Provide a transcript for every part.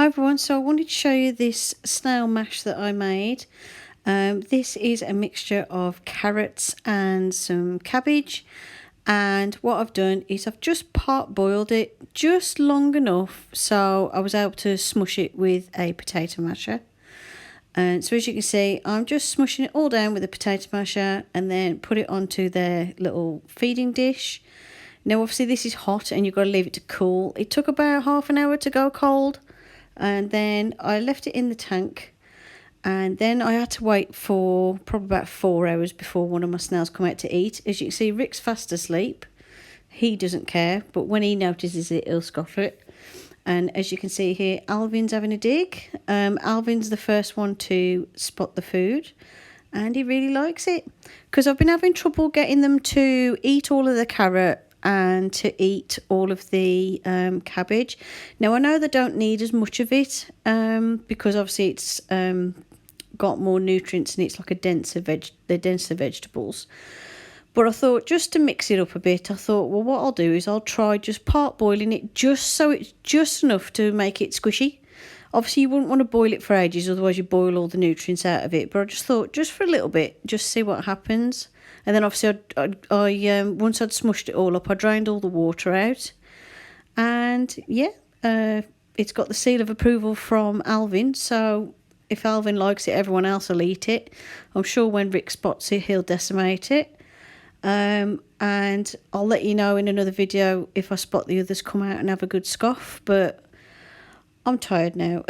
Hi everyone, so I wanted to show you this snail mash that I made. This is a mixture of carrots and some cabbage, and what I've done is I've just part boiled it just long enough so I was able to smush it with a potato masher. And so as you can see, I'm just smushing it all down with a potato masher and then put it onto their little feeding dish. Now obviously this is hot and you've got to leave it to cool. It took about half an hour to go cold. And then I left it in the tank, and then I had to wait for probably about 4 hours before one of my snails come out to eat. As you can see, Rick's fast asleep. He doesn't care, but when he notices it, he'll scoff it. And as you can see here, Alvin's having a dig. Alvin's the first one to spot the food, and he really likes it because I've been having trouble getting them to eat all of the carrot and to eat all of the cabbage. Now I know they don't need as much of it because obviously it's got more nutrients and it's like they're denser vegetables. But I thought just to mix it up a bit, I thought, well, what I'll do is I'll try just part boiling it just so it's just enough to make it squishy. Obviously you wouldn't want to boil it for ages, otherwise you boil all the nutrients out of it. But I just thought just for a little bit, just see what happens. And then obviously I once I'd smushed it all up, I drained all the water out. And yeah, it's got the seal of approval from Alvin. So if Alvin likes it, everyone else will eat it. I'm sure when Rick spots it, he'll decimate it. And I'll let you know in another video if I spot the others come out and have a good scoff. But I'm tired now.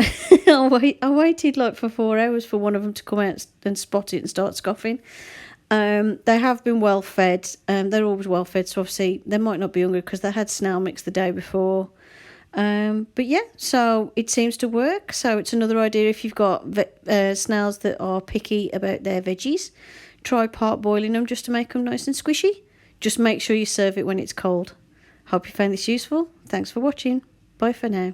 I waited like for 4 hours for one of them to come out and spot it and start scoffing. They have been well fed. They're always well fed, so obviously they might not be hungry because they had snail mix the day before. But yeah, so it seems to work. So it's another idea if you've got snails that are picky about their veggies. Try part boiling them just to make them nice and squishy. Just make sure you serve it when it's cold. Hope you found this useful. Thanks for watching. Bye for now.